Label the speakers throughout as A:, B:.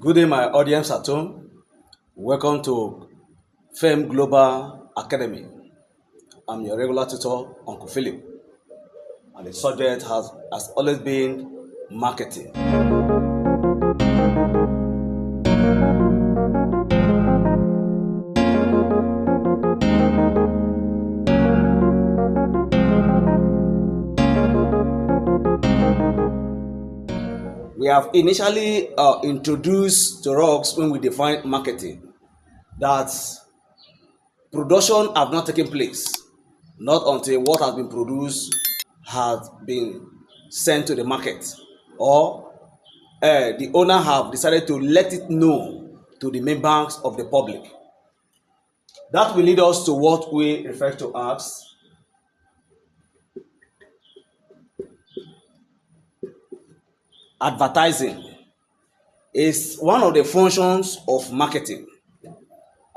A: Good day, my audience at home. Welcome to Fame Global Academy. I'm your regular tutor, Uncle Philip, and the subject has always been marketing. We have initially introduced to us when we define marketing that production have not taken place, not until what has been produced has been sent to the market, or the owner have decided to let it know to the members of the public. That will lead us to what we refer to as advertising. Is one of the functions of marketing.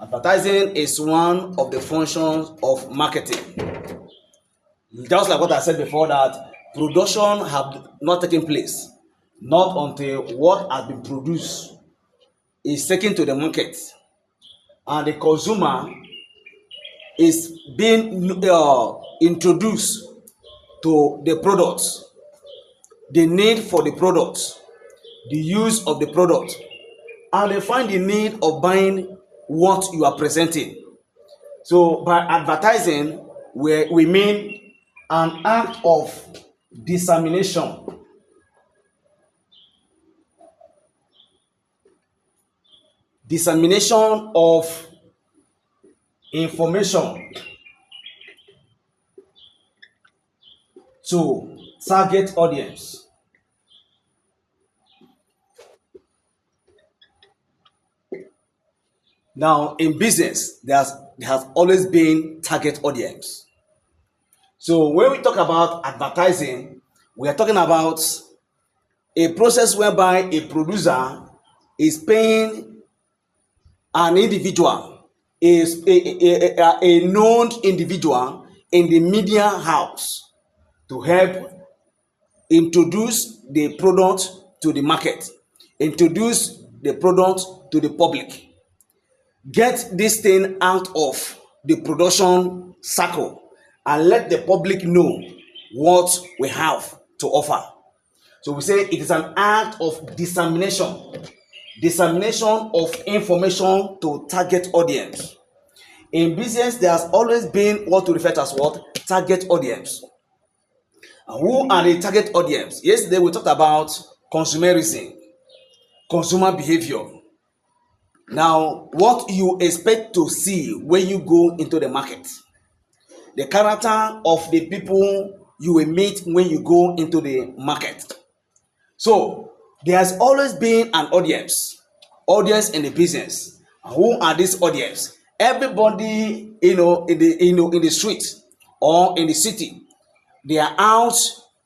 A: Advertising is one of the functions of marketing. Just like what I said before, that production have not taken place, not until what has been produced is taken to the market and the consumer is being introduced to the products, the need for the product, the use of the product, and they find the need of buying what you are presenting. So by advertising, we mean an act of dissemination, of information to target audience. Now, in business, there has always been target audience. So when we talk about advertising, we are talking about a process whereby a producer is paying an individual, a known individual in the media house to help introduce the product to the market, introduce the product to the public, get this thing out of the production circle and let the public know what we have to offer. So we say it is an act of dissemination of information to target audience. In business, there has always been what we refer to as what? Target audience. And who are the target audience? Yesterday we talked about consumerism, consumer behavior. Now, what you expect to see when you go into the market, the character of the people you will meet when you go into the market. So, there has always been an audience in the business. Who are these audience? Everybody, in the street or in the city, they are out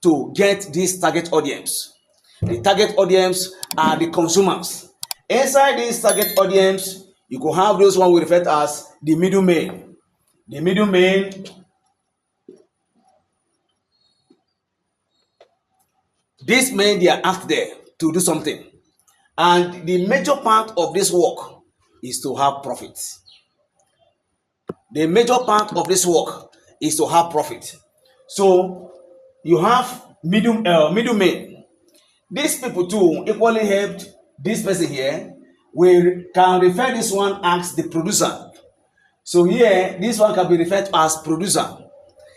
A: to get this target audience. The target audience are the consumers. Inside this target audience, you could have those one we refer to as the middlemen. The middlemen, these men, they are out there to do something. And the major part of this work is to have profits. The major part of this work is to have profit. So you have middlemen. These people too equally helped this person here. We can refer this one as the producer. So here, this one can be referred to as producer.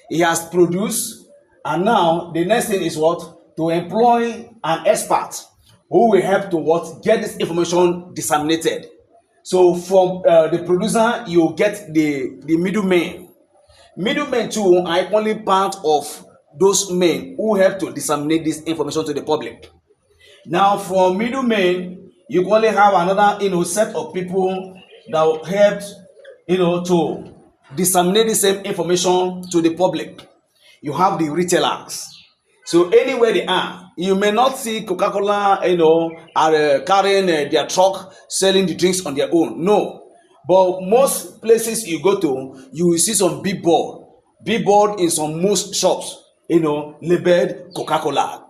A: He has produced, and now the next thing is what? To employ an expert who will help to what? Get this information disseminated. So from the producer, you get the middlemen. Middlemen too are equally part of those men who help to disseminate this information to the public. Now, from middlemen, you only have another set of people that help to disseminate the same information to the public. You have the retailers. So anywhere they are, you may not see Coca-Cola, are carrying their truck selling the drinks on their own. No, but most places you go to, you will see some billboard in some most shops, labeled Coca-Cola.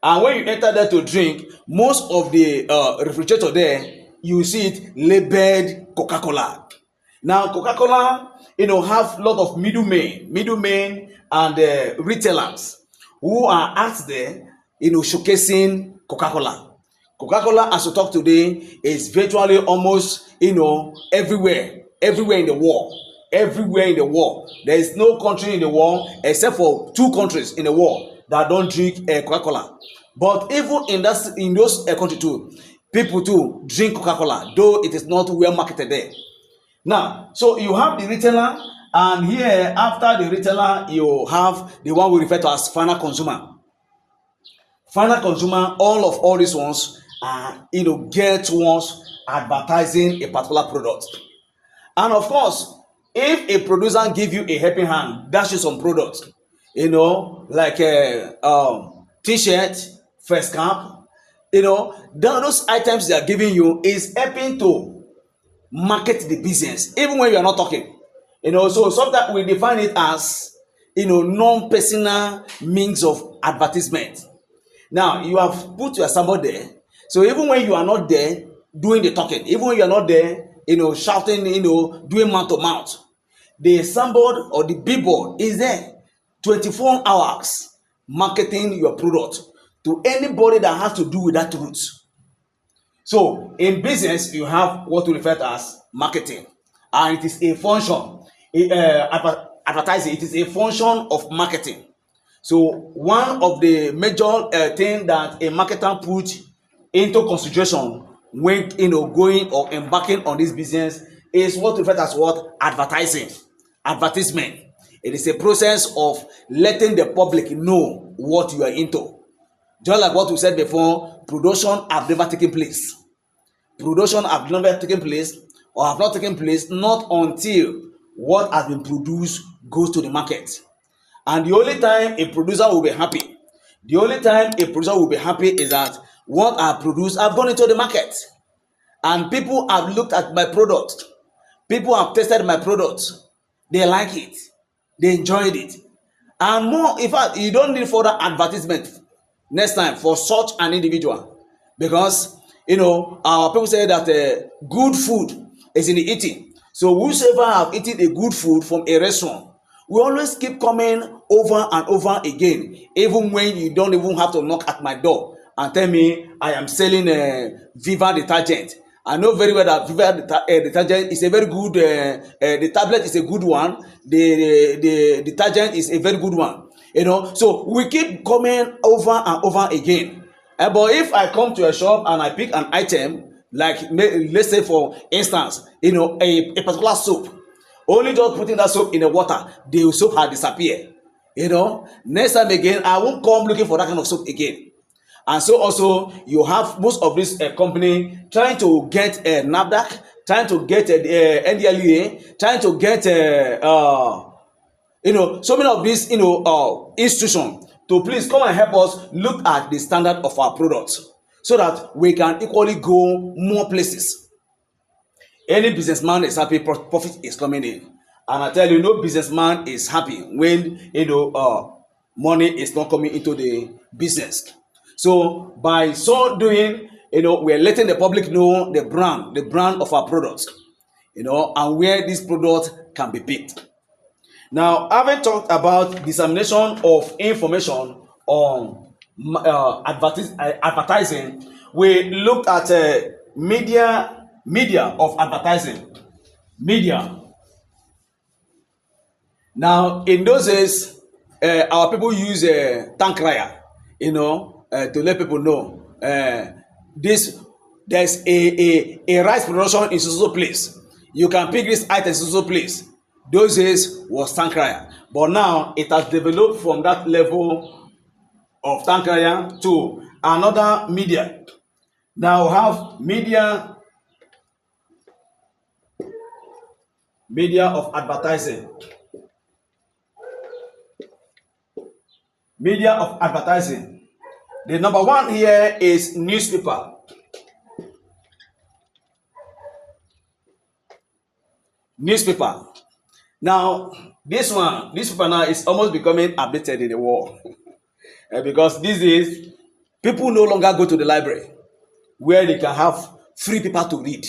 A: And when you enter there to drink, most of the refrigerator there, you see it labeled Coca-Cola. Now, Coca-Cola, have a lot of middlemen and retailers who are out there, showcasing Coca-Cola. Coca-Cola, as we talk today, is virtually almost, everywhere in the world. Everywhere in the world. There is no country in the world except for 2 countries in the world that don't drink Coca-Cola. But even in those countries too, people too drink Coca-Cola, though it is not well marketed there. Now, so you have the retailer, and here after the retailer, you have the one we refer to as final consumer. Final consumer, all these ones are, geared towards advertising a particular product. And of course, if a producer give you a helping hand, dash you some products, like a t-shirt, first cap, those items they are giving you is helping to market the business, even when you are not talking. So sometimes we define it as, non-personal means of advertisement. Now, you have put your symbol there. So even when you are not there doing the talking, even when you are not there, shouting, doing mouth to mouth, the symbol or the billboard is there 24 hours marketing your product to anybody that has to do with that route. So in business, you have what we refer to as marketing, and it is a function. Advertising, it is a function of marketing. So one of the major thing that a marketer put into consideration when going or embarking on this business is what we refer to as what? Advertising. Advertisement. It is a process of letting the public know what you are into. Just like what we said before, production have never taken place. Production have never taken place or have not taken place not until what has been produced goes to the market. And the only time a producer will be happy, is that what I produce have gone into the market. And people have looked at my product. People have tested my product. They like it. They enjoyed it. And more, in fact, you don't need further advertisement next time for such an individual. Because, our people say that good food is in the eating. So whosoever have eaten a good food from a restaurant, we always keep coming over and over again, even when you don't even have to knock at my door and tell me I am selling Viva detergent. I know very well that Viva detergent is a very good, the tablet is a good one, the detergent is a very good one. So we keep coming over and over again. But if I come to a shop and I pick an item, like let's say for instance, a particular soap, only just putting that soap in the water, the soap has disappeared. Next time again, I won't come looking for that kind of soap again. And so also, you have most of this company trying to get NAFDAC, trying to get NDLEA, trying to get so many of these institutions to please come and help us look at the standard of our products so that we can equally go more places. Any businessman is happy profit is coming in, and I tell you, no businessman is happy when money is not coming into the business. So by so doing, we are letting the public know the brand of our products, and where this product can be picked. Now, having talked about dissemination of information on advertising, we looked at media of advertising. Media. Now, in those days, our people use tank crier, to let people know there's a rice production in so place. You can pick this item in so place. Those days was tank crier, but now it has developed from that level of tank crier to another media. Now we have media of advertising. Media of advertising. The number one here is newspaper. Newspaper. Now, newspaper now is almost becoming updated in the world because these days People no longer go to the library where they can have free paper to read.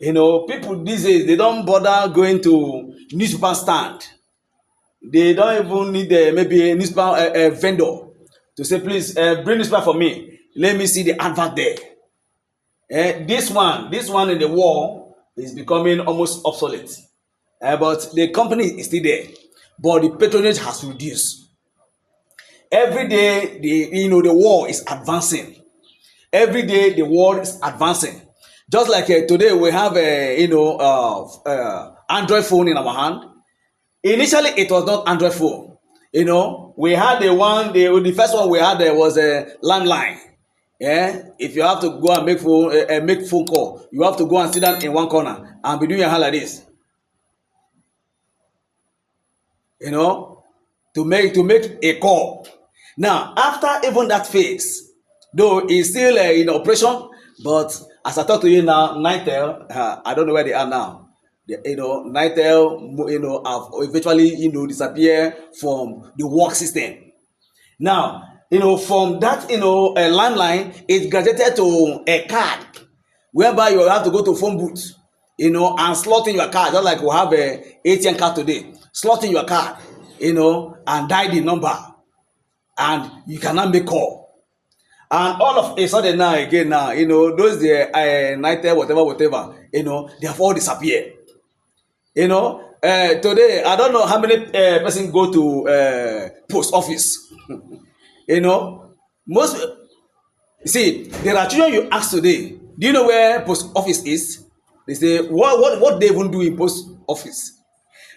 A: People these days, they don't bother going to newspaper stand. They don't even need maybe a newspaper vendor to say, please bring newspaper for me. Let me see the advert there. This one in the wall is becoming almost obsolete. But the company is still there. But the patronage has reduced. Every day, the war is advancing. Every day, the world is advancing. Just like today, we have Android phone in our hand. Initially, it was not Android phone. We had the first one we had was a landline. Yeah, if you have to go and make phone call, you have to go and sit down in one corner and be doing your hand like this. To make a call. Now, after even that phase, though it's still in operation, but as I talk to you now, Nitel, I don't know where they are now. Nitel, have eventually, disappeared from the work system. Now, from that, a landline, it graduated to a card, whereby you have to go to phone booth, and slot in your card, just like we have a ATM card today. Slot in your card, and dial the number, and you cannot make call. And all of a sudden now, those Nitel, whatever, they have all disappeared. Today, I don't know how many person go to post office. Most, see, there are children you ask today, do you know where post office is? They say, what they even do in post office?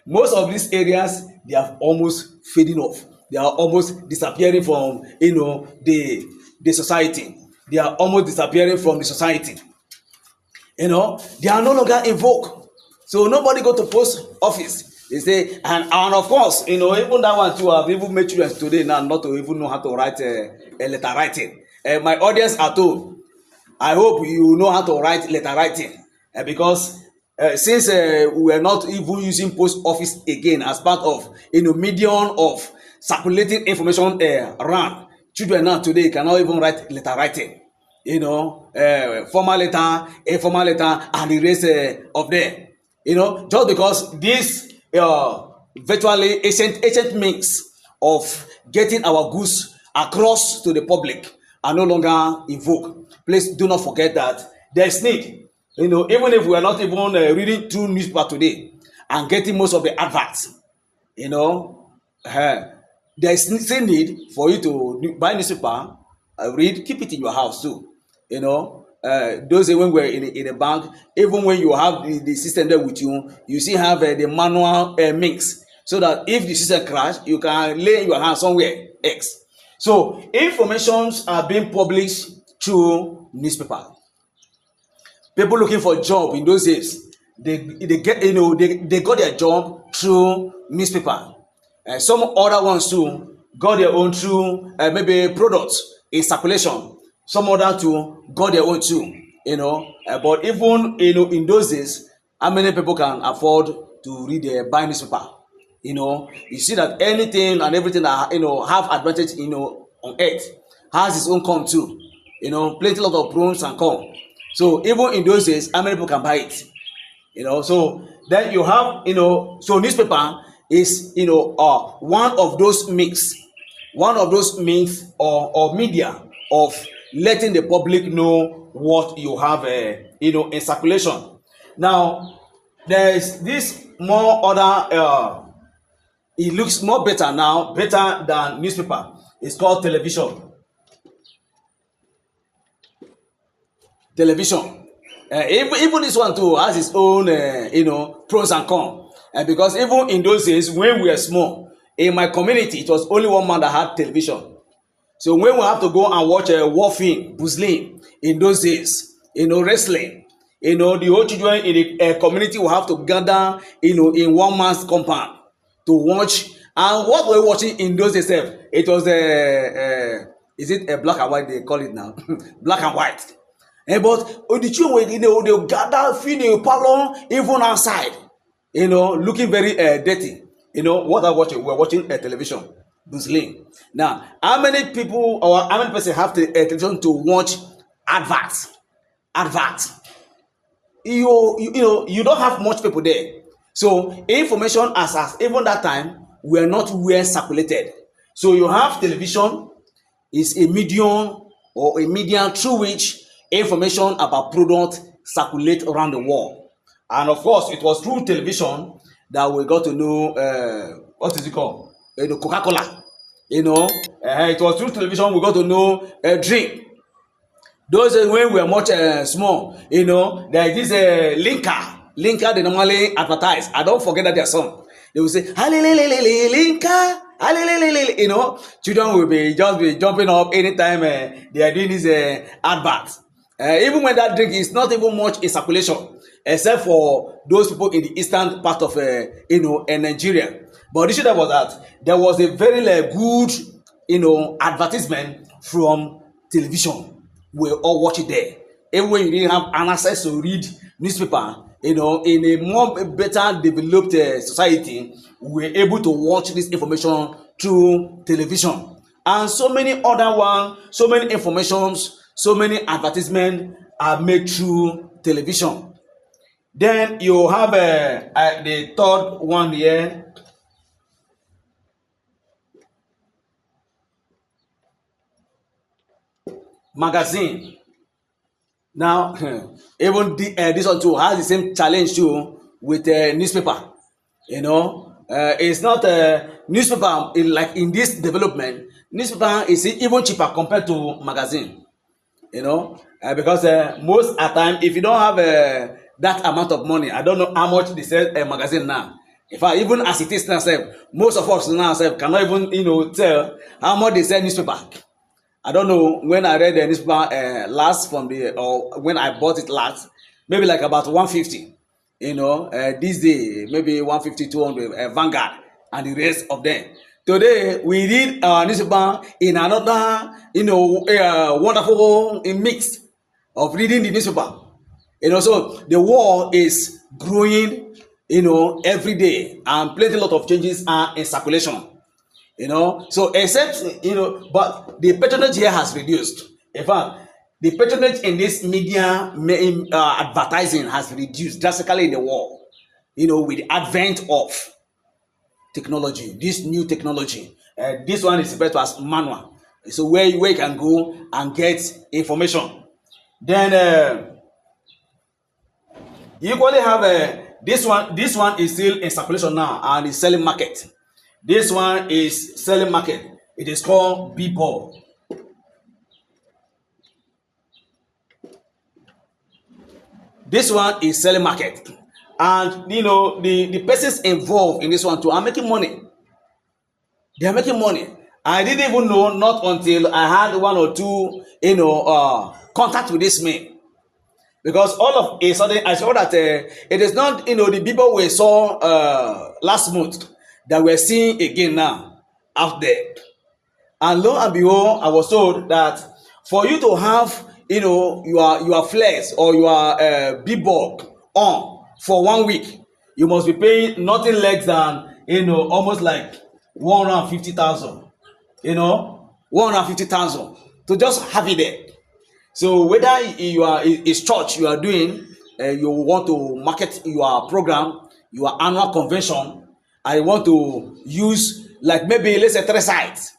A: Most of these areas, they are almost fading off. They are almost disappearing from, the society. They are almost disappearing from the society. They are no longer in vogue. So nobody go to post office. They say, and of course, even that one too, I've even made children today now not to even know how to write a letter writing. My audience at home, I hope you know how to write letter writing, because since we are not even using post office again as part of medium of circulating information around, children now today cannot even write letter writing. Formal letter, informal letter, and the rest of them. Just because this virtually ancient means of getting our goods across to the public are no longer in vogue. Please do not forget that there is need. Even if we are not even reading through newspaper today and getting most of the adverts, there is still need for you to buy newspaper, read, keep it in your house too. Those days when we're in a bank, even when you have the system there with you, you still have the manual mix, so that if the system crash, you can lay your hand somewhere X. So informations are being published through newspaper. People looking for a job in those days, they get they got their job through newspaper. Some other ones too got their own through maybe products in circulation. Some other too got their own too, but even in those days, how many people can afford to read the buy newspaper? You see that anything and everything that have advantage on earth has its own con too. Plenty lot of pros and cons. So even in those days, how many people can buy it? So then you have so newspaper is one of those means or media of letting the public know what you have in circulation. Now there is this more other it looks more better now, better than newspaper. It's called television. Even this one too has its own pros and cons, because even in those days when we were small, in my community it was only one man that had television. So when we have to go and watch a war film, Buzlin, in those days, wrestling, the old children in the community will have to gather, in one man's compound to watch. And what we're watching in those days, it was is it a black and white they call it now? Black and white. But the children, they'll gather, feed the parlor, even outside, looking very dirty. What I'm watching, we're watching a television. Bruce Lee. Now, how many people or how many person have television to watch adverts? Adverts. You don't have much people there. So information as even that time were not well circulated. So you have television is a medium or a medium through which information about product circulate around the world. And of course, it was through television that we got to know what is it called? Coca-Cola. It was through television we got to know drink. Those when we were much small, there is a linker they normally advertise. I don't forget that their song. They will say, linker, children will be jumping up anytime they are doing this advert. Even when that drink is not even much in circulation, except for those people in the eastern part of Nigeria. But the issue that was that there was a very good advertisement from television. We all watch it there. Even when you didn't have an access to read newspaper, in a more better developed society, we were able to watch this information through television. And so many other ones, so many informations, so many advertisements are made through television. Then you have the third one here. Magazine. Now, even this one too has the same challenge too with newspaper. It's not newspaper like in this development. Newspaper is even cheaper compared to magazine. Because most at time, if you don't have that amount of money, I don't know how much they sell a magazine now. In fact, even as it is now, most of us now cannot even tell how much they sell newspaper. I don't know when I read the newspaper last or when I bought it last, maybe like about 150. This day maybe 150, 200 Vanguard and the rest of them. Today we read our newspaper in another wonderful mix of reading the newspaper. So the world is growing every day, and plenty lot of changes are in circulation. So except but the patronage here has reduced. In fact, the patronage in this media advertising has reduced drastically in the world. With the advent of technology, this new technology. This one is referred to as manual. So where you can go and get information. Then you equally have this one. This one is still in circulation now and is selling market. This one is selling market. It is called Billboard. This one is selling market. And the persons involved in this one too are making money. They are making money. I didn't even know, not until I had one or two contact with this man. Because all of a sudden I saw that it is not the people we saw last month that we're seeing again now out there. And lo and behold, I was told that for you to have your flex or your billboard on for 1 week, you must be paying nothing less than almost like 150,000. 150,000 to just have it there. So whether it's church you are doing, you want to market your program, your annual convention, I want to use like maybe let's say 3 sites,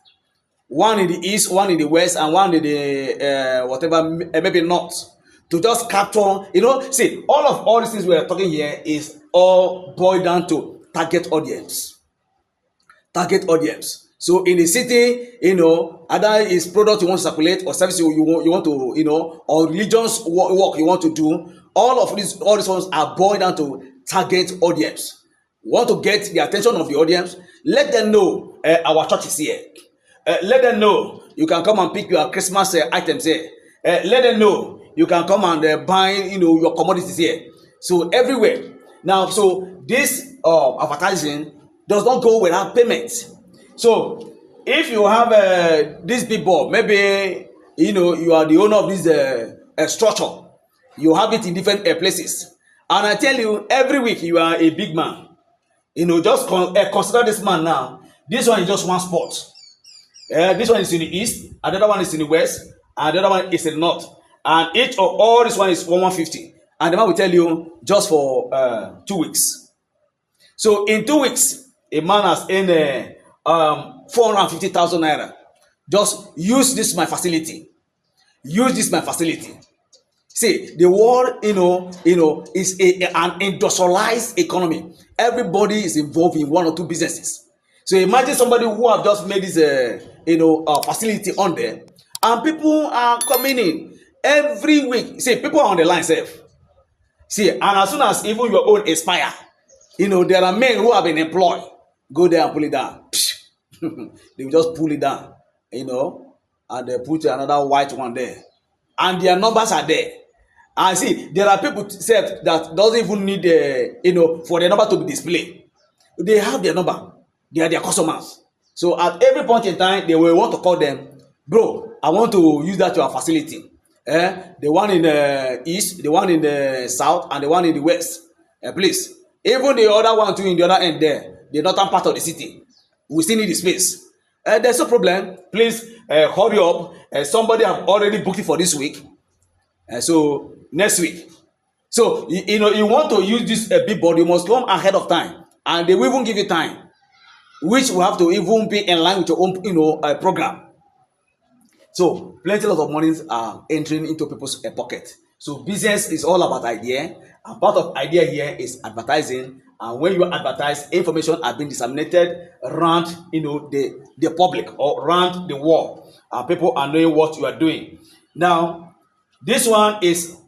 A: one in the east, one in the west, and one in the maybe north, to just capture. See, all these things we are talking here is all boiled down to target audience. Target audience. So in the city, either is product you want to circulate or service you want to, or religious work you want to do. All these ones are boiled down to target audience. Want to get the attention of the audience? Let them know our church is here. Let them know you can come and pick your Christmas items here. Let them know you can come and buy your commodities here. So everywhere now. So this advertising does not go without payment. So if you have this billboard, maybe you are the owner of this structure. You have it in different places, and I tell you, every week you are a big man. Just consider this man now. This one is just one spot. This one is in the east, another one is in the west, and the other one is in the north. And each of all this one is 150. And the man will tell you just for 2 weeks. So in 2 weeks, a man has earned 450,000 naira. Just use this my facility. Use this my facility. See, the world, is an industrialized economy. Everybody is involved in one or two businesses. So imagine somebody who have just made this, facility on there, and people are coming in every week. See, people are on the line, safe. See, and as soon as even your own expire, there are men who have been employed. Go there and pull it down. They will just pull it down, and they put another white one there, and their numbers are there. And see, there are people said that doesn't even need for the number to be displayed. They have their number. They are their customers. So at every point in time, they will want to call them, bro, I want to use that your facility. The one in the east, the one in the south, and the one in the west. Please, even the other one too in the other end there, the northern part of the city, we still need the space. There's no problem. Please hurry up. Somebody have already booked it for this week. So next week. So you want to use this big board, you must come ahead of time, and they will even give you time, which will have to even be in line with your own program. So plenty of monies are entering into people's pocket. So business is all about idea, and part of idea here is advertising. And when you advertise, information are being disseminated around the public or around the world, and people are knowing what you are doing. Now, this one is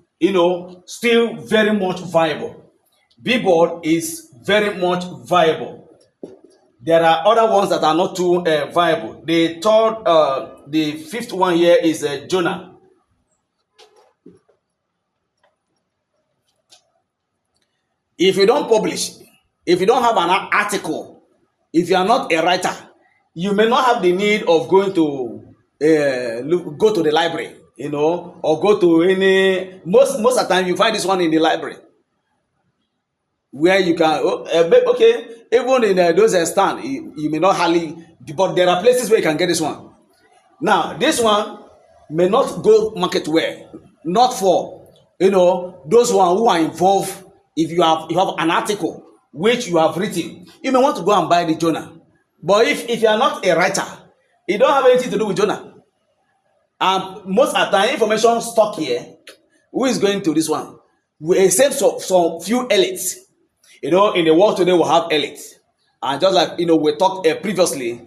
A: still very much viable. Billboard is very much viable. There are other ones that are not too viable. The fifth one here is Jonah. If you don't publish, if you don't have an article, if you are not a writer, you may not have the need of going to go to the library, or go to any. Most of the time, you find this one in the library, where you can okay, even in those stand, you may not hardly, but there are places where you can get this one. Now this one may not go market well, not for those one who are involved. If you have an article which you have written, you may want to go and buy the journal. But if you are not a writer, you don't have anything to do with journal. And most of the time, information stuck here, who is going to this one? Except some few elites. In the world today, we have elites. And just like, we talked previously,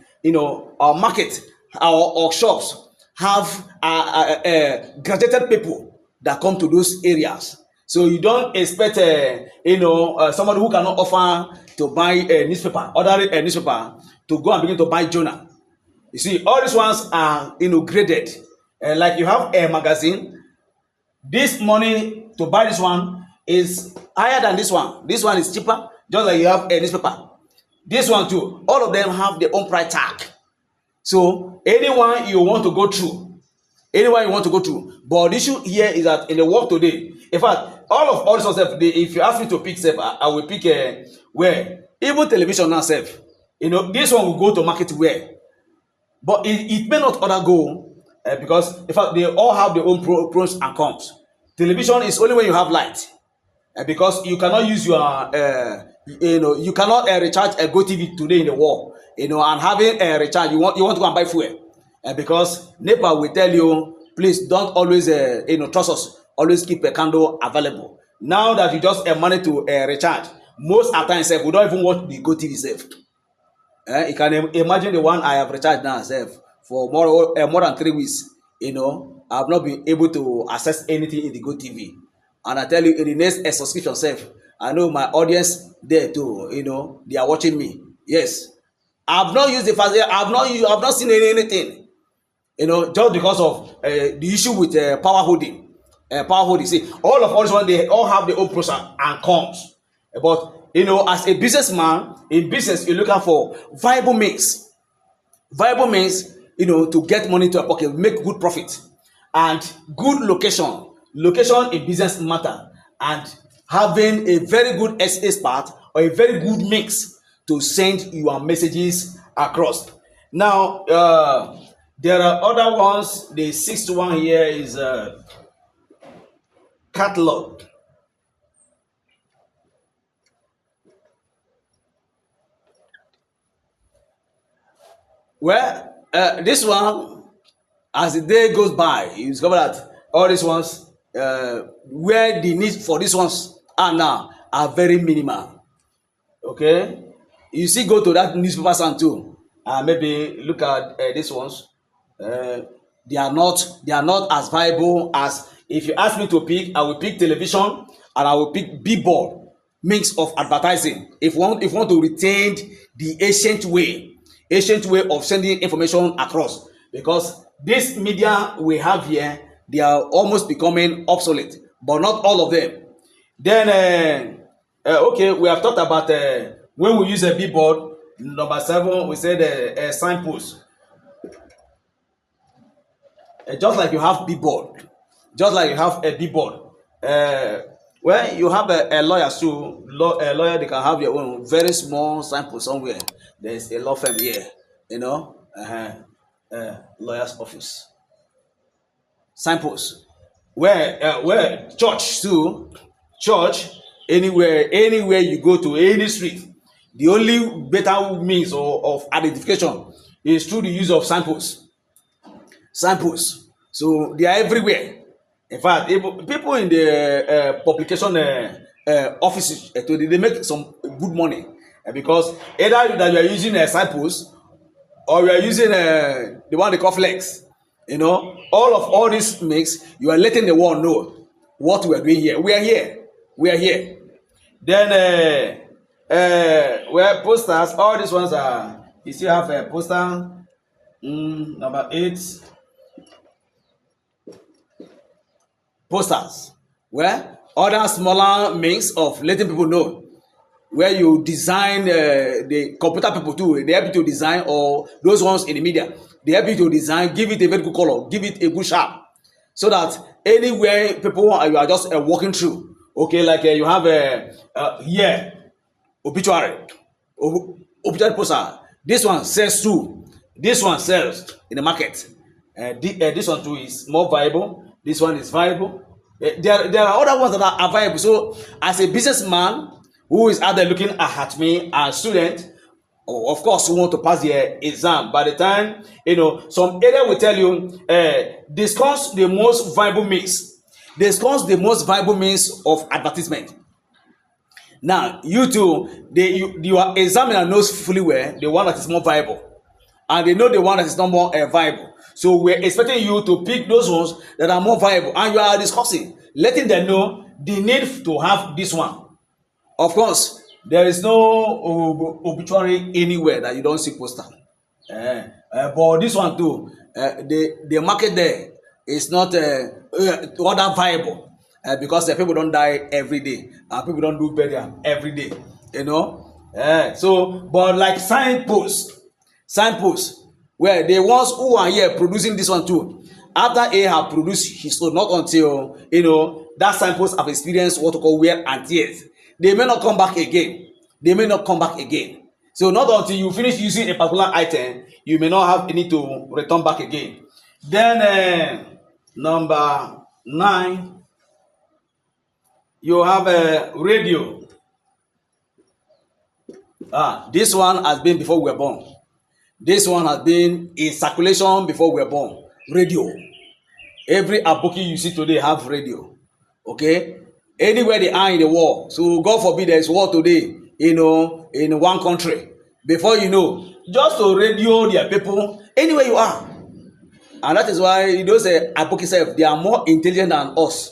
A: our market, our shops have graduated people that come to those areas. So you don't expect, somebody who cannot offer to buy a newspaper, other newspaper, to go and begin to buy journal. You see, all these ones are, graded. Like you have a magazine, this money to buy this one is higher than this one. This one is cheaper, just like you have a newspaper. This one too, all of them have their own price tag. So anyone you want to go through, but the issue here is that in the world today, in fact, all this stuff, if you ask me to pick I will pick where even television now self, this one will go to market where, but it may not other go because in fact they all have their own pros and cons. Television is only when you have light, because you cannot use your you cannot recharge a GoTV today in the wall, and having a recharge, you want to go and buy fuel, because NEPA will tell you, please don't always trust us, always keep a candle available. Now that you just manage to recharge, most of the time we don't even watch the GoTV safe. You can imagine the one I have recharged now for more than 3 weeks. I have not been able to access anything in the GoTV. And I tell you, in the next subscription I know my audience there too, they are watching me. Yes. I have not used the fast. I have not seen anything. Just because of the issue with power holding. See, all of us, they all have their own pros and cons. But as a businessman, in business, you're looking for viable means. Viable means, to get money to a pocket, make good profit, and good location. Location in business matter, and having a very good expert or a very good mix to send your messages across. Now, there are other ones. The sixth one here is catalog. Well, this one, as the day goes by, you discover that all these ones, where the need for these ones are now, are very minimal. Okay, you see, go to that newspaper stand too, and maybe look at these ones. Uh, they are not as viable as, if you ask me to pick, I will pick television and I will pick billboard, mix of advertising. If you want to retain the ancient way of sending information across, because this media we have here, they are almost becoming obsolete, but not all of them. Then okay, we have talked about when we use a billboard. Number seven, we said signpost. Just like you have billboard, just like you have a billboard. uh, when you have a lawyer too, a lawyer, they can have your own very small signpost somewhere. There's a law firm here, lawyer's office, signpost. Where church too, church, anywhere you go to, any street, the only better means of identification is through the use of signposts. So they are everywhere. In fact, people in the publication offices, they make some good money, because either that you are using a signpost, or you are using the one they call flex. All this makes you are letting the world know what we are doing here. We are here. We are here. Then where posters, all these ones are. You still have a poster. Number 8. Posters, where other smaller means of letting people know, where you design, the computer people too, they help you to design, or those ones in the media, they help you to design, give it a very good color, give it a good shape, so that anywhere people you are just walking through, okay, like you have here, obituary, obituary poster. This one sells too. This one sells in the market. This one too is more viable. This one is viable. There are other ones that are viable. So, as a businessman who is out there looking at me as a student, of course, who want to pass the exam, by the time, some area will tell you, discuss the most viable means. Discuss the most viable means of advertisement. Now, you too, your examiner knows fully well the one that is more viable, and they know the one that is not more viable. So we're expecting you to pick those ones that are more viable, and you are discussing, letting them know the need to have this one. Of course, there is no obituary anywhere that you don't see poster. But this one too, the market there is not other viable, because people don't die every day, and people don't do burial every day. So, but like signposts, where the ones who are here producing this one too, after A have produced his own, not until that signpost have experienced what we call wear and tears, they may not come back again. So not until you finish using a particular item, you may not have any to return back again. Then number 9, you have a radio. This one has been before we were born. This one has been in circulation before we were born. Radio. Every aboki you see today have radio. Okay? Anywhere they are in the world. So God forbid there is war today, in one country. Before you know, just to radio their people anywhere you are. And that is why those aboki self, they are more intelligent than us.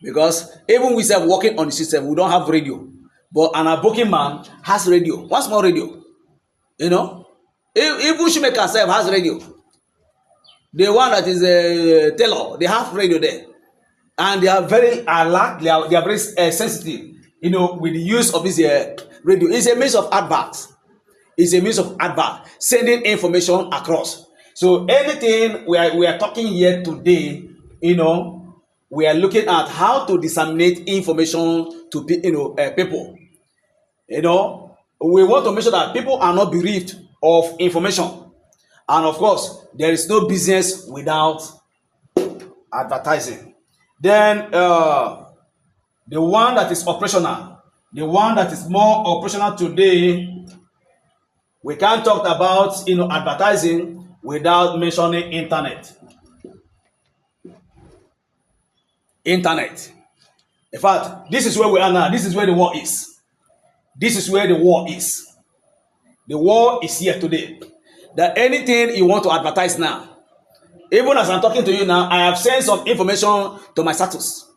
A: Because even we self working on the system, we don't have radio. But an aboki man has radio. One small radio. Even shoemaker self has radio. The one that is a tailor, they have radio there, and they are very alert. They are very sensitive. With the use of this radio, it's a means of advert, sending information across. So anything we are talking here today, we are looking at how to disseminate information to people. We want to make sure that people are not bereft of information. And of course, there is no business without advertising. Then the one that is operational, the one that is more operational today, we can't talk about advertising without mentioning internet. Internet. In fact, this is where we are now. This is where the war is. This is where the war is. The war is here today. That anything you want to advertise now, even as I'm talking to you now, I have sent some information to my status.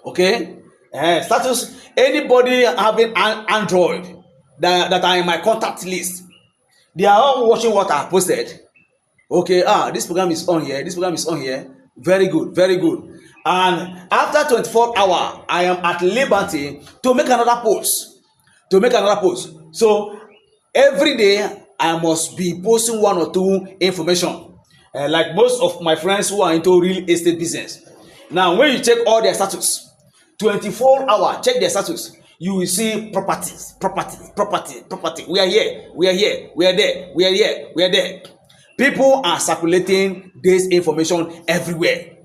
A: Okay? Status, anybody having an Android that are in my contact list, they are all watching what I have posted. Okay, this program is on here. This program is on here. Very good, very good. And after 24 hours, I am at liberty to make another post. So every day I must be posting one or two information. Like most of my friends who are into real estate business. Now, when you check all their status, 24 hours, check their status, you will see properties. We are here, we are here, we are there, we are here, we are there. People are circulating this information everywhere.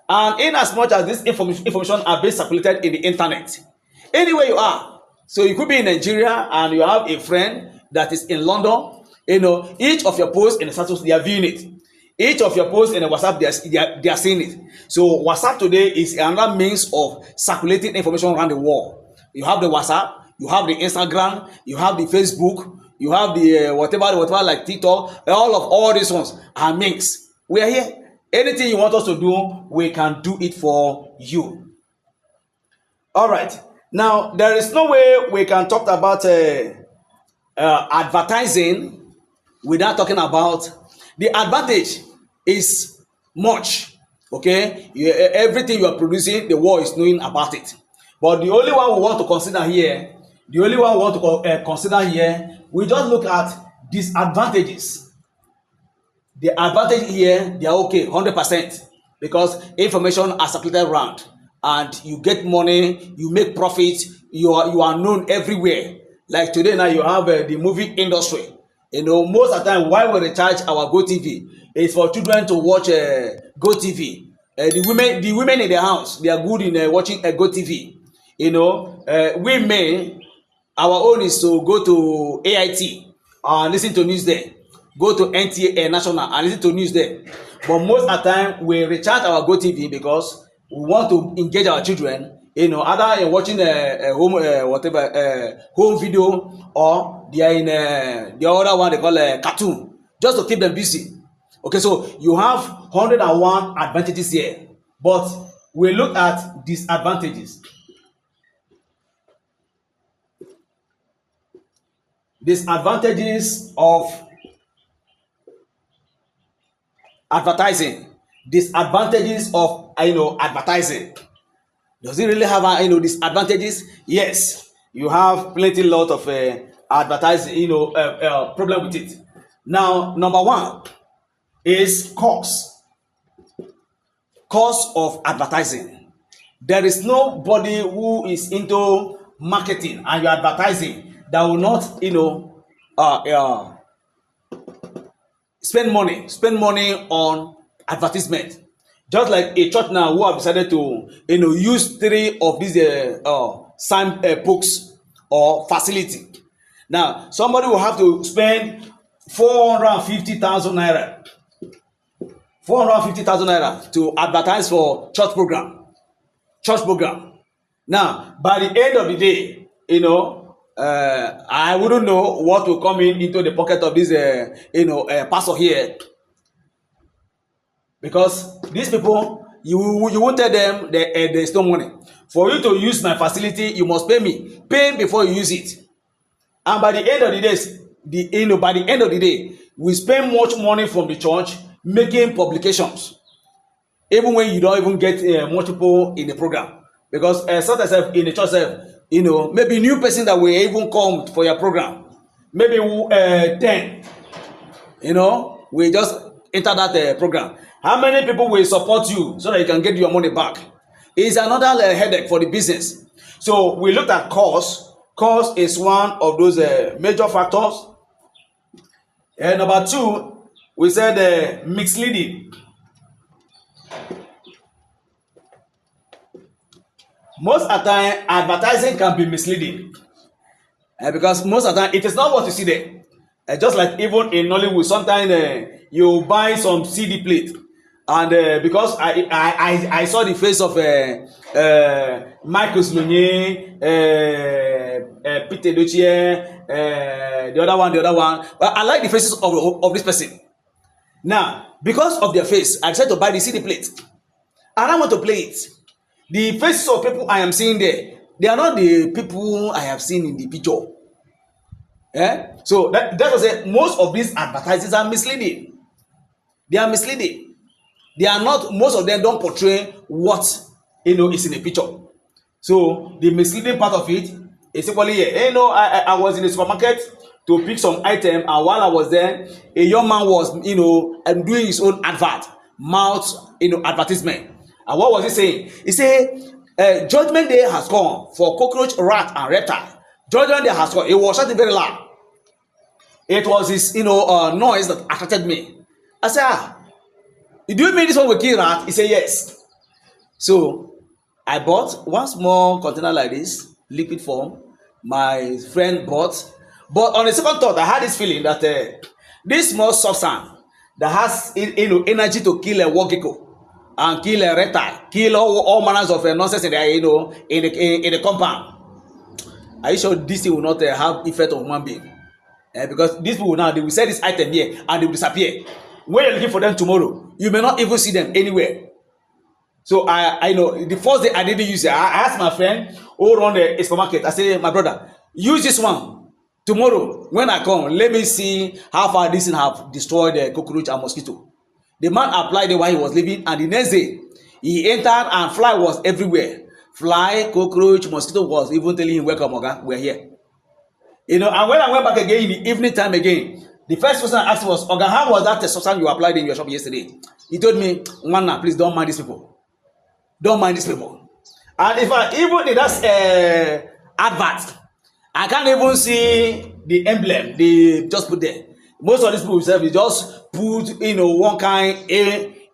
A: And in as much as this information are being circulated in the internet, anywhere you are, so you could be in Nigeria and you have a friend that is in London, each of your posts in the status, they are viewing it. Each of your posts in the WhatsApp, they are seeing it. So WhatsApp today is another means of circulating information around the world. You have the WhatsApp, you have the Instagram, you have the Facebook, you have the whatever like TikTok. All these ones are means. We are here. Anything you want us to do, we can do it for you. All right. Now, there is no way we can talk about advertising without talking about the advantage. Is much. Okay, everything you are producing, the world is knowing about it. But the only one we want to consider here, we just look at disadvantages. The advantage here, they are okay, 100%, because information are circulated around, and you get money, you make profit, you are known everywhere. Like today now, you have the movie industry. Most of the time, why we recharge our GoTV is for children to watch GoTV. The women in the house, they are good in watching GoTV. We men, our own is to go to AIT and listen to news there. Go to NTA National and listen to news there. But most of the time, we recharge our GoTV because we want to engage our children. Either in watching home video, or they are in the other one they call cartoon, just to keep them busy. Okay, so you have 101 advantages here, but we look at disadvantages. Disadvantages of advertising. Disadvantages of advertising. Does it really have disadvantages? Yes, you have lot of advertising problem with it. Now, number one is cost of advertising. There is nobody who is into marketing and you're advertising that will not spend money on advertisement. Just like a church now who have decided to use 3 of these sign books or facility. Now somebody will have to spend 450,000 naira. 450,000 naira to advertise for church program. Now, by the end of the day, I wouldn't know what will come into the pocket of this pastor here. Because these people, you won't tell them there is no money. For you to use my facility, you must pay me. Pay before you use it. And by the end of the day, we spend much money from the church making publications, even when you don't even get much people in the program. Because sometimes in the church, maybe new person that will even come for your program, maybe 10, we just enter that program. How many people will support you so that you can get your money back? It's another headache for the business. So we looked at cost. Cost is one of those major factors. And number 2 we said misleading. Most of the time, advertising can be misleading because most of the time it is not what you see there. Just like even in Nollywood, sometimes you buy some CD plate, and because I saw the face of Michael Slonye, Peter Dochie, the other one. But I like the faces of this person. Now, because of their face, I decided to buy the CD plate, and I want to play it. The faces of people I am seeing there, they are not the people I have seen in the picture. So that was it. Most of these advertisements are misleading. They are misleading. They are not. Most of them don't portray what is in a picture. So the misleading part of it is equally here. I was in a supermarket to pick some item, and while I was there, a young man was doing his own advertisement. And what was he saying? He said, "Judgment day has come for cockroach, rat, and reptile. Judgment day has come." It was shouting very loud. It was his noise that attracted me. I said, "Do you mean this one will kill rat?" He said, "Yes." So I bought one small container like this, liquid form. My friend bought. But on the second thought, I had this feeling that this small substance that has energy to kill a war gecko and kill a reptile, kill all manners of nonsense in the compound. Are you sure this thing will not have effect on human being? Because these people now, they will sell this item here and they will disappear. When you're looking for them tomorrow, you may not even see them anywhere. So I know the first day I didn't use it. I asked my friend who run a supermarket. I said, "My brother, use this one tomorrow. When I come, let me see how far this thing have destroyed the cockroach and mosquito." The man applied it while he was leaving, and the next day he entered and fly was everywhere. Fly, cockroach, mosquito was even telling him, "Welcome, Oga, we're here." And when I went back again in the evening time again, the first person I asked was, "Oga, how was that substance you applied in your shop yesterday?" He told me, "Nwana, please don't mind these people. Don't mind these people." And if I even in that advert, I can't even see the emblem they just put there. Most of these people themselves, they just put one kind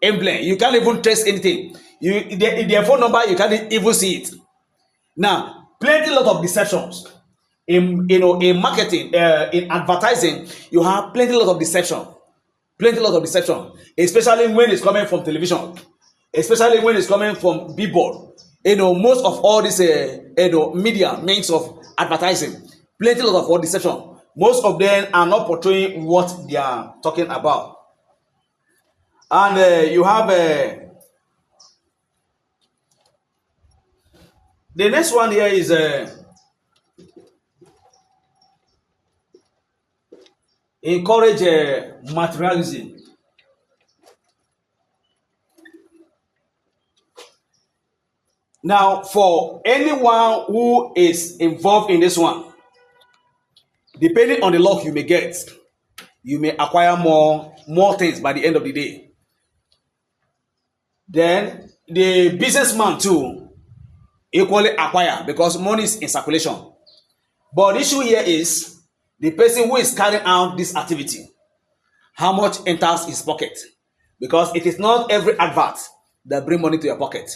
A: emblem. You can't even trace anything. Their phone number, you can't even see it. Now, plenty lot of deceptions in marketing, in advertising. You have plenty lot of deception, especially when it's coming from television, especially when it's coming from billboard. Most of all this media means of advertising, plenty lot of all deception. Most of them are not portraying what they are talking about. And you have the next one here is encourage materialism. Now, for anyone who is involved in this one, depending on the luck you may get, you may acquire more things by the end of the day. Then the businessman too equally acquire because money is in circulation. But the issue here is the person who is carrying out this activity, how much enters his pocket, because it is not every advert that bring money to your pocket.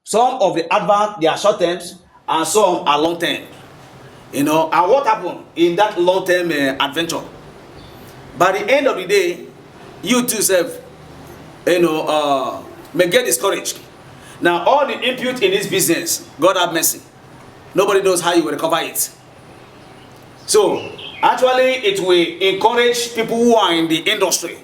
A: Some of the advert, they are short terms and some are long term. And what happened in that long term adventure? By the end of the day, you too self may get discouraged. Now all the input in this business, God have mercy, nobody knows how you will recover it. So actually it will encourage people who are in the industry.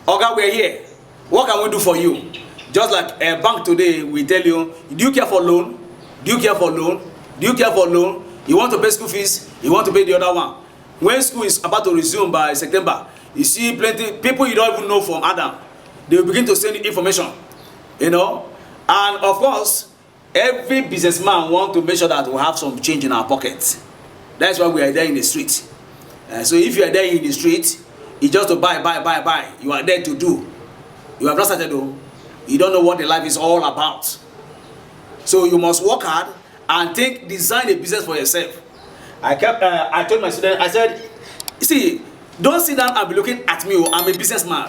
A: Oga, we're here, what can we do for you? Just like a bank today will tell you, do you care for loan? Do you care for loan? Do you care for loan? You want to pay school fees, you want to pay the other one. When school is about to resume by September, you see plenty people you don't even know from Adam. They will begin to send you information, and of course every businessman want to make sure that we have some change in our pockets. That's why we are there in the street. So if you are there in the street, it's just to buy. You are there to do. You have not started though. You don't know what the life is all about. So you must work hard and design a business for yourself. I told my students, I said, see, Don't sit down and be looking at me. I'm a businessman.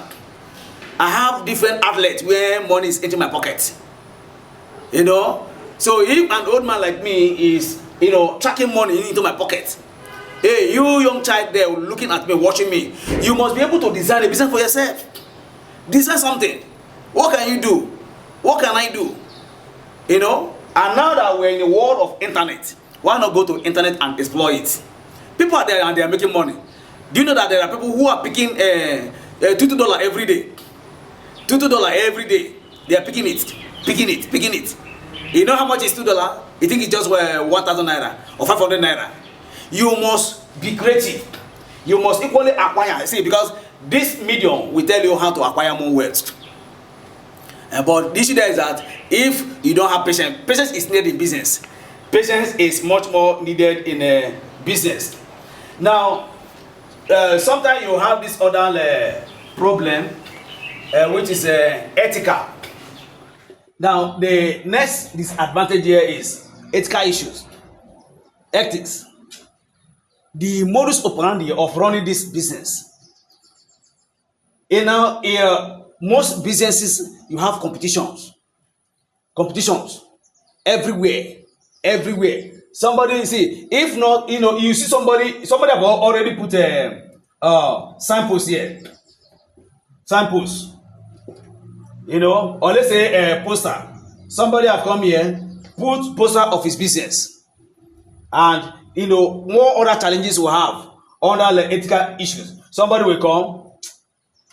A: I have different outlets where money is entering my pocket. You know, so if an old man like me is, tracking money into my pocket, hey, you young child there looking at me, watching me, you must be able to design a business for yourself. Design something. What can you do? What can I do? And now that we're in the world of internet, why not go to internet and explore it? People are there and they are making money. Do you know that there are people who are picking $2 every day? $2 every day. They are picking it. You know how much is $2? You think it's just 1,000 naira or 500 naira? You must be creative. You must equally acquire. See, because this medium will tell you how to acquire more wealth. But the issue there is that if you don't have patience, patience is needed in business. Patience is much more needed in a business. Now, sometimes you have this other problem, which is ethical. Now, the next disadvantage here is ethical issues, ethics. The modus operandi of running this business. Most businesses, you have competitions everywhere. Somebody see, if not, you see somebody have already put signpost here, signpost. Or let's say a poster. Somebody have come here, put poster of his business, and more other challenges we have under the ethical issues. Somebody will come.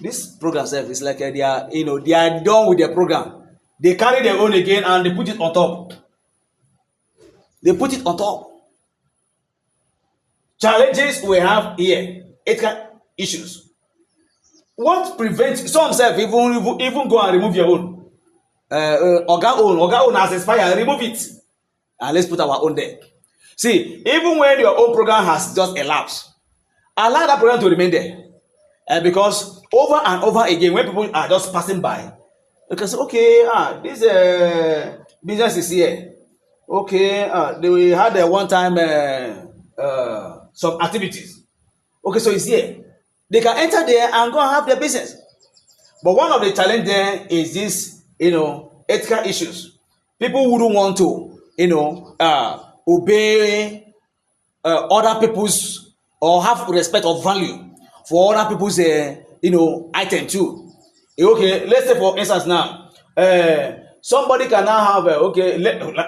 A: This program self is like they are done with their program. They carry their own again and they put it on top. Challenges we have here, ethical issues. What prevents some self even go and remove your own? Oga own has expired, remove it. And let's put our own there. See, even when your own program has just elapsed, allow that program to remain there. Because over and over again, when people are just passing by, you can say, okay, this business is here. Okay, they had one time some activities. Okay, so it's here. They can enter there and go and have their business. But one of the challenges there is this, ethical issues. People wouldn't want to, obey other people's or have respect or value for other people's item too. Okay, let's say for instance now, somebody can now have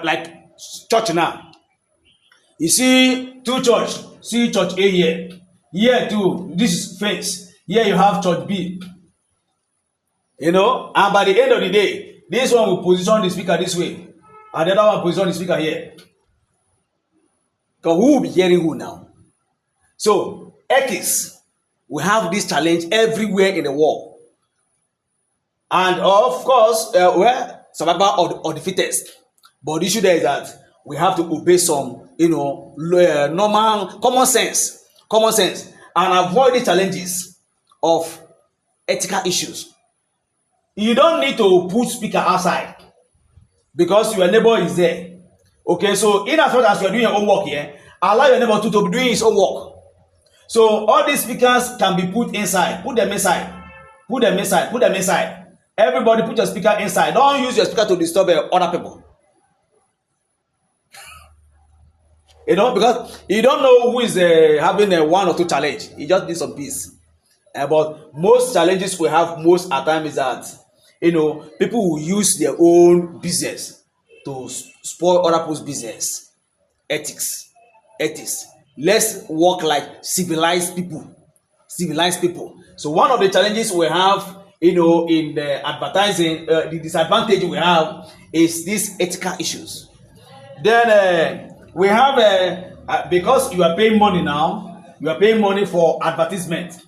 A: like church now. You see church A here too, this is fence. Here you have church B. And by the end of the day, this one will position the speaker this way, and the other one position the speaker here. Because who will be hearing who now? So ethics, we have this challenge everywhere in the world. And of course, we're survival of the fittest. But the issue there is that we have to obey some, normal common sense, and avoid the challenges of ethical issues. You don't need to put speaker outside because your neighbor is there. Okay, so in as much as you are doing your own work here, allow your neighbor to be doing his own work. So all these speakers can be put inside. Put them inside. Everybody put your speaker inside. Don't use your speaker to disturb other people. Because you don't know who is having one or two challenge. You just need some peace. But most challenges we have most at times is that people will use their own business to spoil other people's business. Ethics. Let's work like civilized people. So one of the challenges we have, in the advertising, the disadvantage we have is these ethical issues. Then we have because you are paying money now, you are paying money for advertisement.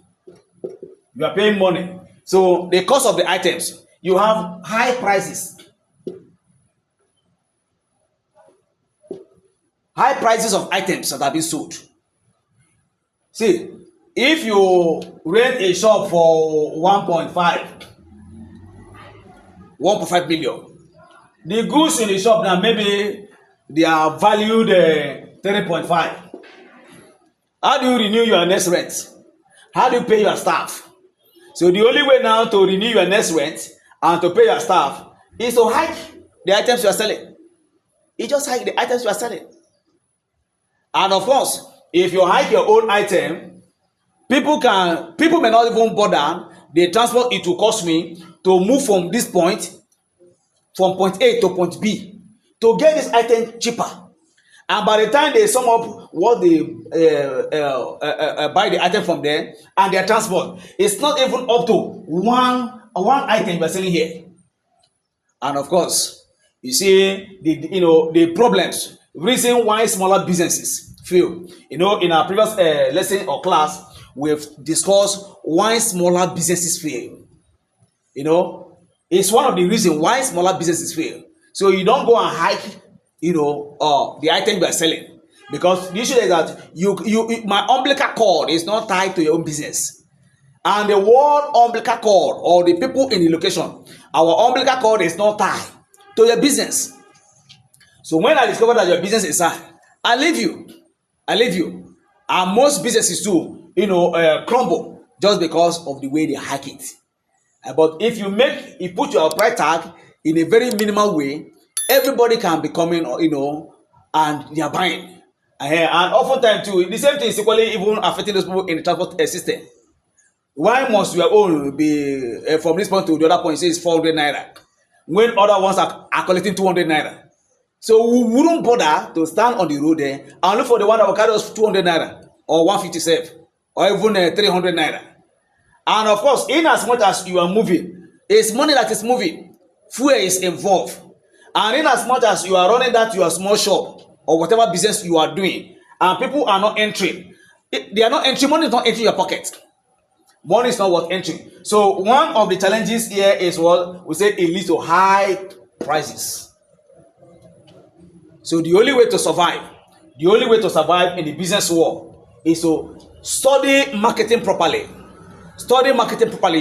A: You are paying money. So the cost of the items, you have high prices. High prices of items that have been sold. See, if you rent a shop for 1.5 million, the goods in the shop now maybe they are valued 3.5. How do you renew your next rent? How do you pay your staff? So the only way now to renew your next rent and to pay your staff is to hike the items you are selling. You just hike the items you are selling. And of course, if you hike your own item, people may not even bother. The transport it will cost me to move from this point, from point A to point B, to get this item cheaper. And by the time they sum up what they buy the item from there and their transport, it's not even up to one item you're selling here. And of course, you see the problems, reason why smaller businesses fail. In our previous lesson or class, we've discussed why smaller businesses fail. It's one of the reasons why smaller businesses fail. So you don't go and hike the item you are selling, because the issue is that my umbilical cord is not tied to your own business. And the word umbilical cord, or the people in the location, our umbilical cord is not tied to your business. So when I discover that your business is tied, I leave you. And most businesses too, crumble just because of the way they hike it. But if you put your price tag in a very minimal way, everybody can be coming, and they are buying. And oftentimes too, the same thing is equally even affecting those people in the transport system. Why must your own be from this point to the other point says 400 naira, when other ones are collecting 200 naira? So we wouldn't bother to stand on the road there and look for the one that will carry us 200 naira or 157 or even 300 naira. And of course, in as much as you are moving, it's money that is moving. Fuel is involved. And in as much as you are running that your small shop or whatever business you are doing, and people are not entering, they are not entering, money is not entering your pocket. Money is not worth entering. So one of the challenges here is what we say, it leads to high prices. So the only way to survive in the business world is to study marketing properly.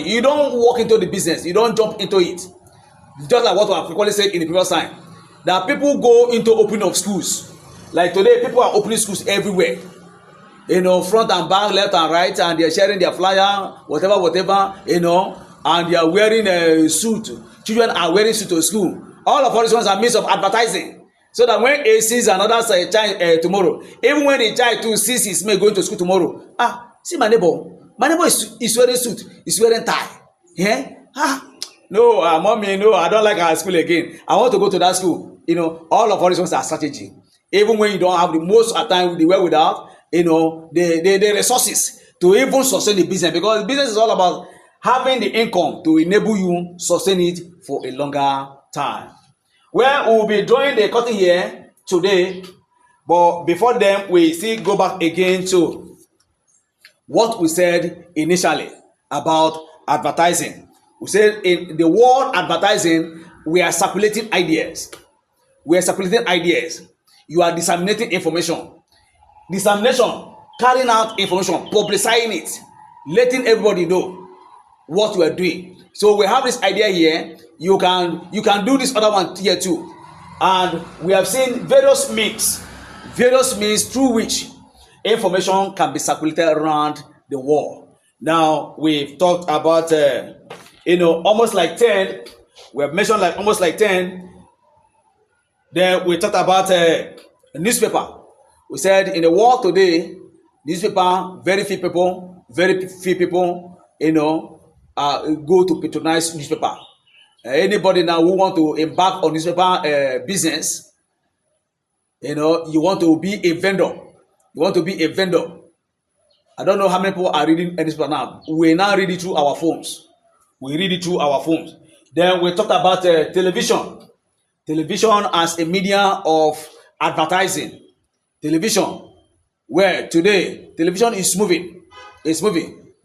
A: You don't walk into the business, you don't jump into it. Just like what I frequently said in the previous time, that people go into opening of schools. Like today, people are opening schools everywhere. Front and back, left and right, and they are sharing their flyer, whatever, and they are wearing a suit. Children are wearing suit to school. All of these ones are means of advertising. So that when a sees another child tomorrow, even when the child too sees his mate going to school tomorrow, see my neighbor is wearing suit, is wearing tie. Yeah? No, mommy, no, I don't like our school again. I want to go to that school. All of these ones are strategy. Even when you don't have the most at time, the way without, the resources to even sustain the business, because the business is all about having the income to enable you sustain it for a longer time. Well, we will be drawing the curtain here today, but before then, we still go back again to what we said initially about advertising. We said in the word advertising, we are circulating ideas. You are disseminating information. Dissemination, carrying out information, publicizing it, letting everybody know what we are doing. So we have this idea here. You can do this other one here too. And we have seen various means through which information can be circulated around the world. Now we've talked about almost like 10. We have mentioned almost like 10. Then we talked about a newspaper. We said in the world today, newspaper, very few people go to patronize newspaper. Anybody now who want to embark on newspaper business, you want to be a vendor. I don't know how many people are reading a newspaper now. We now read it through our phones. Then we talked about television. Television as a media of advertising. Television, where today television is moving.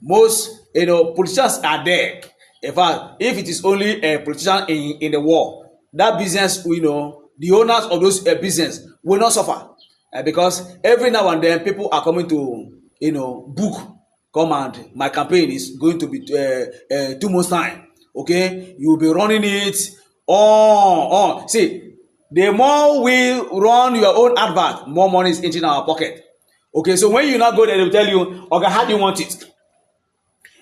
A: Most politicians are there. In fact, if it is only a politician in the world, that business, the owners of those business will not suffer, because every now and then people are coming to book. Come and my campaign is going to be 2 months time. Okay, you will be running it on. See, the more we run your own advert, more money is entering our pocket. Okay, so when you now go there, they will tell you, okay, how do you want it?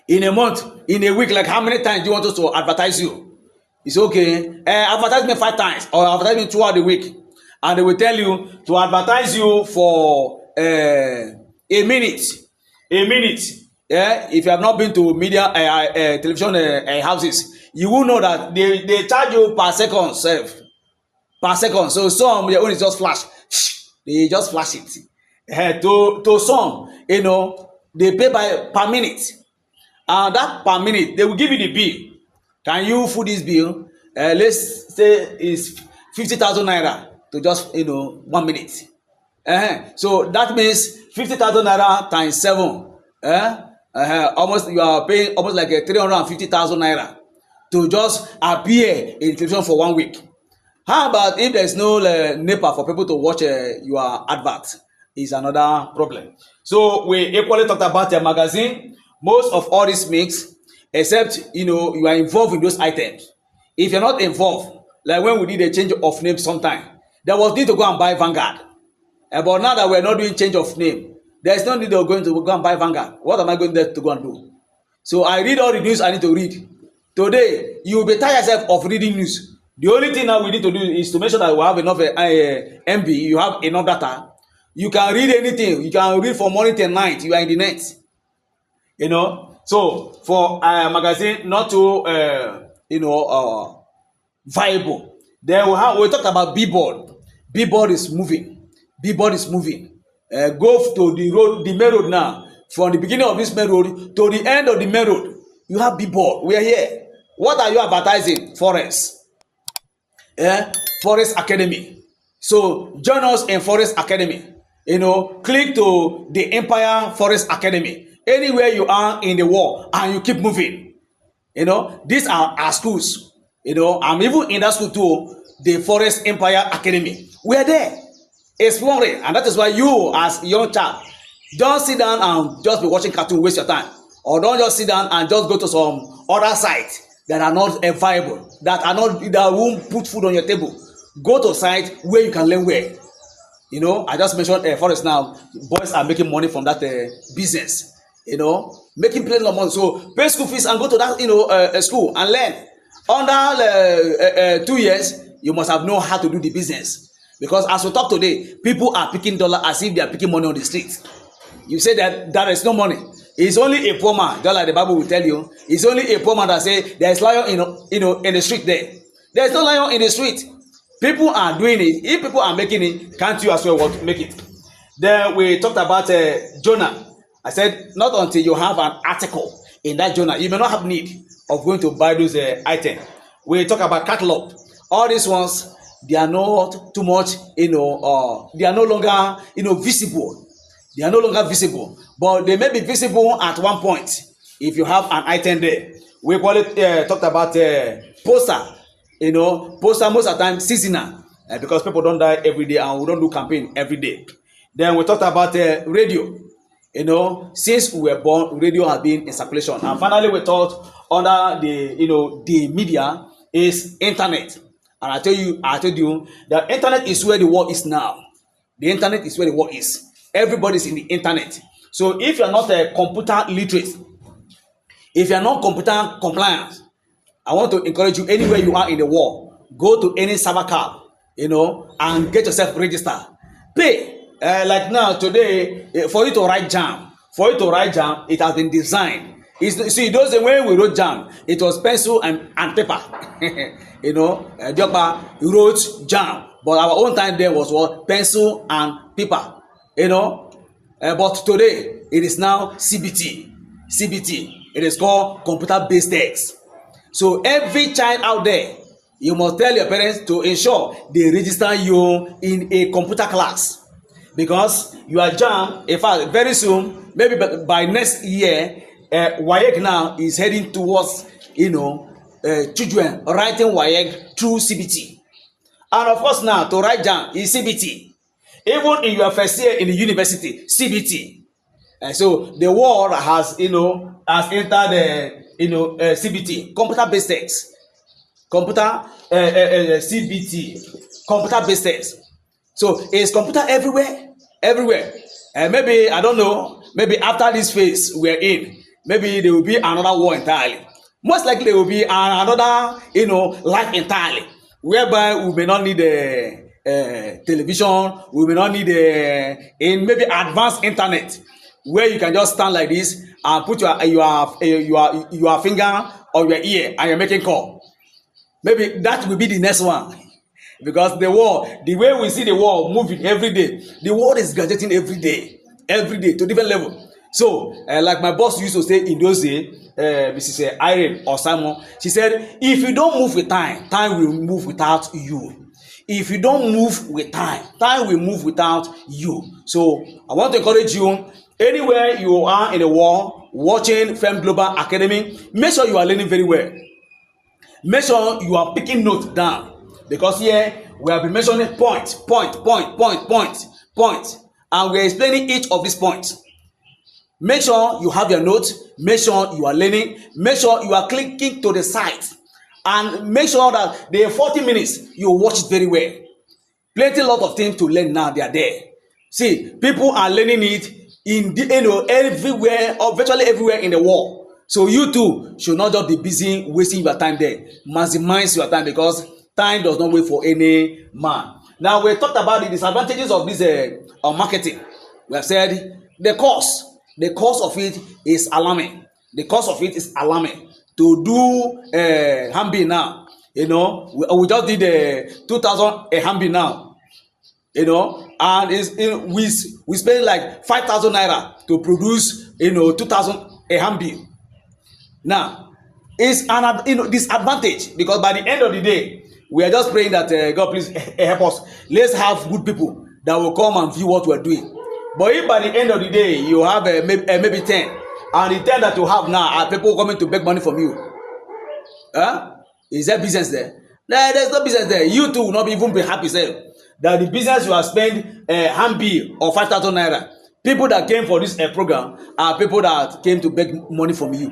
A: in a month, in a week, like how many times do you want us to advertise you? It's okay. Advertise me 5 times or advertise me throughout the week. And they will tell you to advertise you for a minute. A minute. Yeah, if you have not been to media television houses, you will know that they charge you per second, per second. So some their own is just flash. They just flash it. To some, you know, they pay by per minute. And that per minute, they will give you the bill. Can you foot this bill? Let's say it's 50,000 naira to just, you know, 1 minute. So that means 50,000 naira times 7. Almost you are paying almost like 350,000 naira to just appear in television for 1 week. How about if there's no NEPA for people to watch your advert? Is another problem. So we equally talked about a magazine. Most of all this mix, except you are involved in those items. If you're not involved, like when we did a change of name sometime, there was need to go and buy Vanguard. But now that we're not doing change of name, there's no need of going to go and buy Vanguard. What am I going there to go and do? So I read all the news I need to read. Today, you will be tired yourself of reading news. The only thing now we need to do is to make sure that we have enough MB, you have enough data. You can read anything. You can read from morning till night. You are in the net. So for magazine not too viable. Then we talk about billboard. Billboard is moving. Billboard is moving. Go to the main road now. From the beginning of this main road to the end of the main road, you have billboard. We are here. What are you advertising? Forest. Forest Academy. So join us in Forest Academy. Click to the Empire Forest Academy. Anywhere you are in the world and you keep moving. These are our schools. I'm even in that school too, the Forest Empire Academy. We are there exploring, and that is why you as a young child, don't sit down and just be watching cartoon, waste your time. Or don't just sit down and just go to some other sites that are not viable, that won't put food on your table. Go to a site where you can learn well. I just mentioned Forest now. Boys are making money from that business. Making plenty of money. So pay school fees and go to that school and learn. Under 2 years, you must have known how to do the business. Because as we talk today, people are picking dollar as if they are picking money on the street. You say that there is no money. It's only a poor man, just like the Bible will tell you. It's only a poor man that say there is lion in the street there. There is no lion in the street. People are doing it. If people are making it, can't you as well want to make it? Then we talked about Jonah. I said, not until you have an article in that journal, you may not have need of going to buy those items. We talk about catalog. All these ones, they are not too much, they are no longer, visible. They are no longer visible, but they may be visible at one point if you have an item there. We talked about poster. Poster most of the time seasonal because people don't die every day and we don't do campaign every day. Then we talked about radio. Since we were born, radio has been in circulation. And finally, we thought under the media is internet. And I told you that internet is where the world is now. The internet is where the world is. Everybody's in the internet. So if you're not a computer literate, if you're not computer compliant, I want to encourage you anywhere you are in the world, go to any server card, and get yourself registered. Pay. Like now, today, for you to write JAMB, it has been designed. See, those when we wrote JAMB, it was pencil and paper. Jokpa wrote JAMB, but our own time there was what? Pencil and paper. But today, it is now CBT. It is called computer-based text. So every child out there, you must tell your parents to ensure they register you in a computer class. Because you are JAMB, in fact, very soon, maybe by next year, WAEC now is heading towards, children writing WAEC through CBT. And of course now, to write JAMB is CBT. Even in your first year in the university, CBT. So the world has, has entered, CBT, computer-based text. CBT, computer-based text. So is computer everywhere? Maybe, I don't know, maybe after this phase we're in, maybe there will be another war entirely. Most likely there will be another, life entirely, whereby we may not need a television, we may not need in maybe advanced internet, where you can just stand like this and put your finger on your ear and you're making call. Maybe that will be the next one. Because the world, the way we see the world moving every day, the world is graduating every day to different level. So, like my boss used to say in those days, Mrs. Irene or Simon, she said, if you don't move with time, time will move without you. If you don't move with time, time will move without you. So, I want to encourage you, anywhere you are in the world, watching Fem Global Academy, make sure you are learning very well. Make sure you are picking notes down. Because here we have been mentioning point, and we are explaining each of these points. Make sure you have your notes, make sure you are learning, make sure you are clicking to the site, and make sure that the 40 minutes you watch it very well. Plenty lot of things to learn now, they are there. See, people are learning it in everywhere or virtually everywhere in the world. So you too should not just be busy wasting your time there. Maximize your time, because time does not wait for any man. Now we talked about the disadvantages of this marketing. We have said the cost of it is alarming. The cost of it is alarming. To do Hambi now, we just did 2,000 a Hambi now, and we spend like 5,000 naira to produce 2,000 a Hambi. Now it's an disadvantage, because by the end of the day, we are just praying that God please help us. Let's have good people that will come and view what we're doing. But if by the end of the day you have maybe 10, and the 10 that you have now are people coming to beg money from you, is there business there? There's no business there. You too will not even be happy, say, that the business you have spent Hambi or 5,000 naira. People that came for this program are people that came to beg money from you.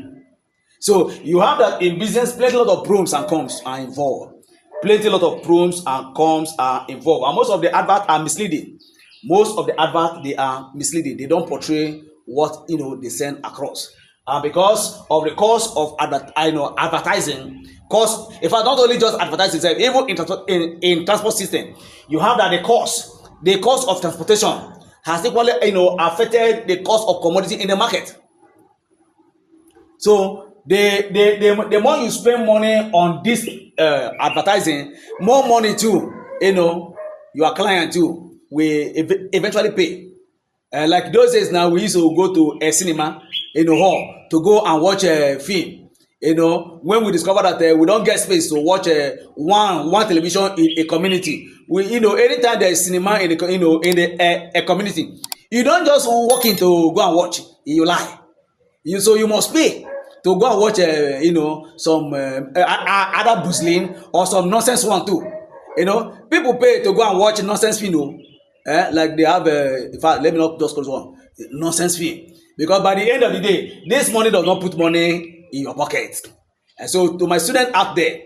A: So you have that in business, plenty lot of pros and cons are involved. Plenty lot of pros and cons are involved, and most of the adverts are misleading. Most of the adverts, they are misleading. They don't portray what they send across. And because of the cost of advertising, cost, in fact, not only just advertising itself, even in transport system, you have that the cost of transportation has equally affected the cost of commodity in the market. So the more you spend money on this advertising, more money too, your client too will eventually pay. Like those days now, we used to go to a cinema in a hall to go and watch a film. When we discover that we don't get space to watch one television in a community, we anytime there is cinema in the a community, you don't just walk in to go and watch. You lie. So you must pay to go and watch some other Muslim or some nonsense one too. People pay to go and watch nonsense film. Like they have in fact, let me not just call one nonsense film, because by the end of the day, this money does not put money in your pocket. And so to my students out there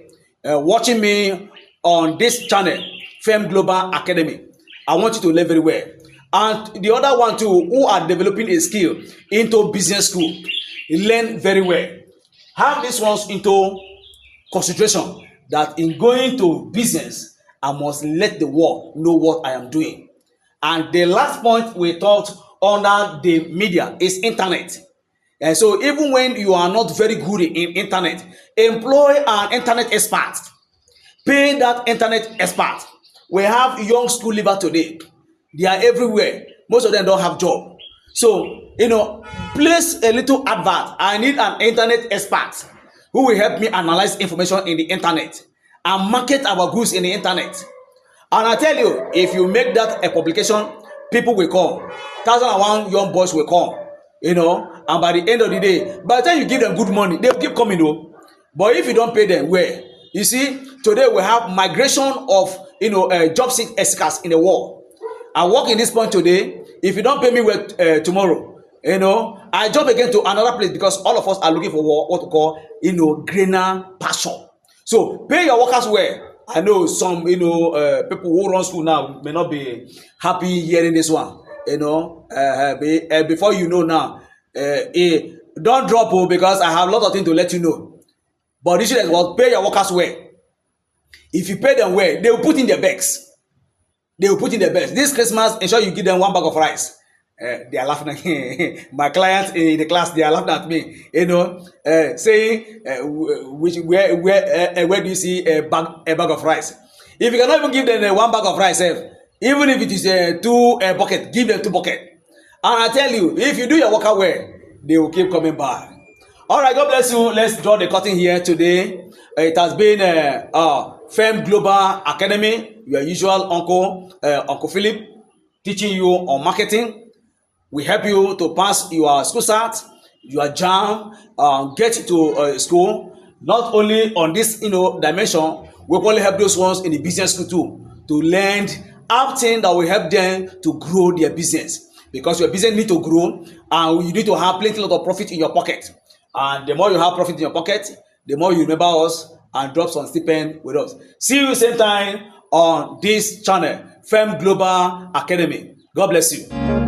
A: watching me on this channel, Fem Global Academy, I want you to learn very well. And the other one too, who are developing a skill into business school, learn very well. Have these ones into consideration, that in going to business, I must let the world know what I am doing. And the last point we talked under the media is internet. And so even when you are not very good in internet, employ an internet expert. Pay that internet expert. We have young school leavers today. They are everywhere. Most of them don't have job. So, place a little advert. I need an internet expert who will help me analyze information in the internet and market our goods in the internet. And I tell you, if you make that a publication, people will come. 1,001 young boys will come, and by the end of the day, by the time you give them good money, they'll keep coming, But if you don't pay them well, you see, today we have migration of, job seekers in the world. I work in this point today. If you don't pay me well tomorrow, I jump again to another place, because all of us are looking for what we call, greener pasture. So pay your workers well. I know some, people who run school now may not be happy hearing this one. Before you know now, Don't drop because I have a lot of things to let you know. But the issue is what, pay your workers well. If you pay them well, they will put in their bags. They will put in their best. This Christmas, ensure you give them 1 bag of rice. They are laughing at me. My clients in the class, they are laughing at me. You know, saying, where do you see a bag of rice? If you cannot even give them 1 bag of rice, even if it is 2 bucket, give them 2 bucket. And I tell you, if you do your work well, they will keep coming back. All right, God bless you. Let's draw the curtain here today. It has been FEM Global Academy, your usual Uncle Philip, teaching you on marketing. We help you to pass your school start, your JAM, get to school. Not only on this dimension, we only help those ones in the business school too, to learn everything that will help them to grow their business. Because your business need to grow, and you need to have plenty of profit in your pocket. And the more you have profit in your pocket, the more you remember us and drop some stipend with us. See you same time on this channel, FEM Global Academy. God bless you.